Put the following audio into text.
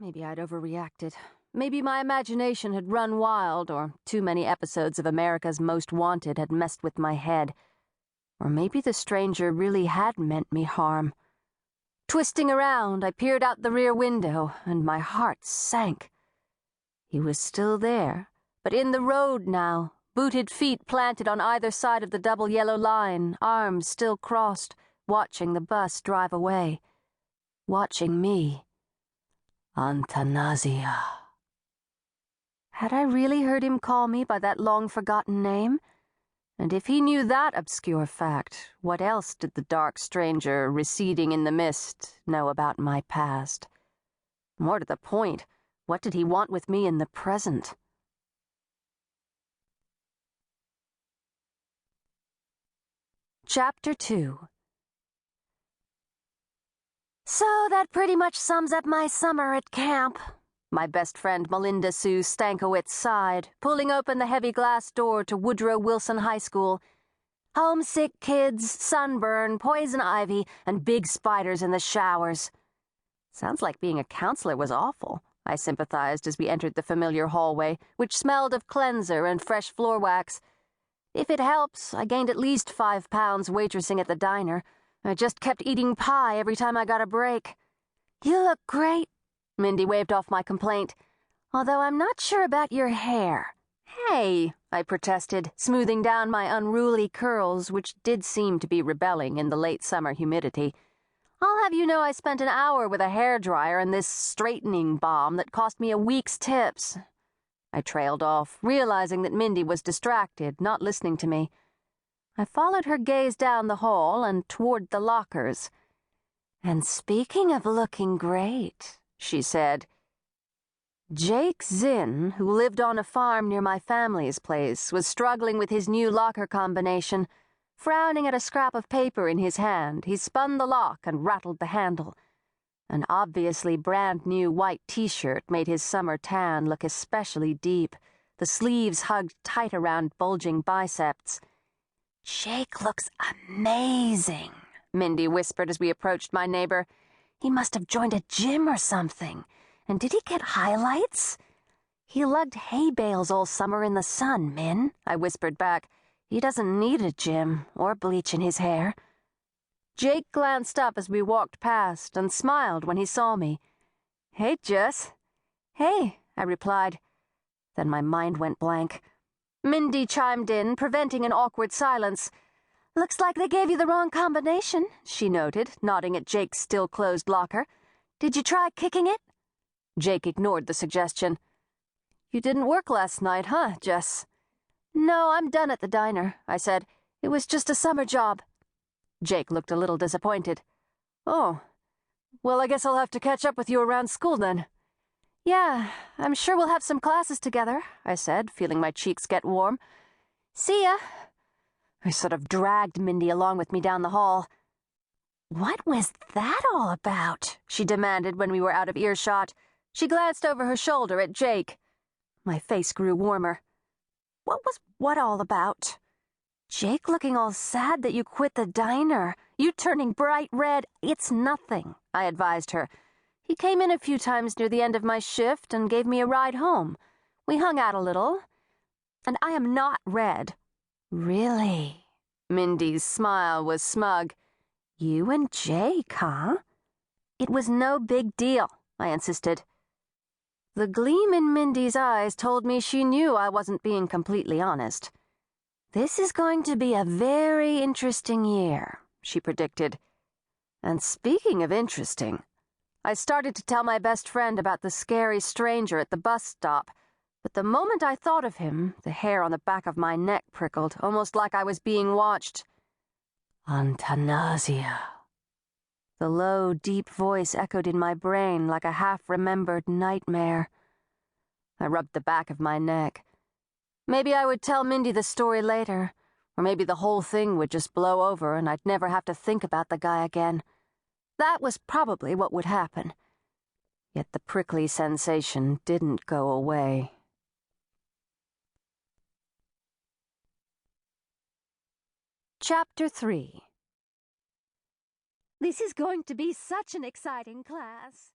Maybe I'd overreacted. Maybe my imagination had run wild, or too many episodes of America's Most Wanted had messed with my head. Or maybe the stranger really had meant me harm. Twisting around, I peered out the rear window, and my heart sank. He was still there, but in the road now, booted feet planted on either side of the double yellow line, arms still crossed, watching the bus drive away. Watching me. Antanasia. Had I really heard him call me by that long-forgotten name? And if he knew that obscure fact, what else did the dark stranger receding in the mist know about my past? More to the point, what did he want with me in the present? Chapter 2. So that pretty much sums up my summer at camp. My best friend Melinda Sue Stankiewicz sighed, pulling open the heavy glass door to Woodrow Wilson High School. Homesick kids, sunburn, poison ivy, and big spiders in the showers. Sounds like being a counselor was awful, I sympathized as we entered the familiar hallway, which smelled of cleanser and fresh floor wax. If it helps, I gained at least 5 pounds waitressing at the diner. I just kept eating pie every time I got a break. You look great, Mindy waved off my complaint, although I'm not sure about your hair. Hey, I protested, smoothing down my unruly curls, which did seem to be rebelling in the late summer humidity. I'll have you know I spent an hour with a hairdryer and this straightening balm that cost me a week's tips. I trailed off, realizing that Mindy was distracted, not listening to me. I followed her gaze down the hall and toward the lockers. And speaking of looking great, she said, Jake Zinn, who lived on a farm near my family's place, was struggling with his new locker combination. Frowning at a scrap of paper in his hand, he spun the lock and rattled the handle. An obviously brand-new white t-shirt made his summer tan look especially deep, the sleeves hugged tight around bulging biceps. Jake looks amazing, Mindy whispered as we approached my neighbor. He must have joined a gym or something. And did he get highlights? He lugged hay bales all summer in the sun, Min, I whispered back. He doesn't need a gym or bleach in his hair. Jake glanced up as we walked past and smiled when he saw me. Hey, Jess. Hey, I replied. Then my mind went blank. Mindy chimed in, preventing an awkward silence. Looks like they gave you the wrong combination, she noted, nodding at Jake's still-closed locker. Did you try kicking it? Jake ignored the suggestion. You didn't work last night, huh, Jess? No, I'm done at the diner, I said. It was just a summer job. Jake looked a little disappointed. Oh, well, I guess I'll have to catch up with you around school then. Yeah, I'm sure we'll have some classes together, I said, feeling my cheeks get warm. See ya. I sort of dragged Mindy along with me down the hall. What was that all about? She demanded when we were out of earshot. She glanced over her shoulder at Jake. My face grew warmer. What was what all about? Jake looking all sad that you quit the diner. You turning bright red. It's nothing, I advised her. He came in a few times near the end of my shift and gave me a ride home. We hung out a little. And I am not red. Really? Mindy's smile was smug. You and Jake, huh? It was no big deal, I insisted. The gleam in Mindy's eyes told me she knew I wasn't being completely honest. This is going to be a very interesting year, she predicted. And speaking of interesting, I started to tell my best friend about the scary stranger at the bus stop, but the moment I thought of him, the hair on the back of my neck prickled, almost like I was being watched. Antanasia. The low, deep voice echoed in my brain like a half-remembered nightmare. I rubbed the back of my neck. Maybe I would tell Mindy the story later, or maybe the whole thing would just blow over and I'd never have to think about the guy again. That was probably what would happen. Yet the prickly sensation didn't go away. Chapter 3. This is going to be such an exciting class.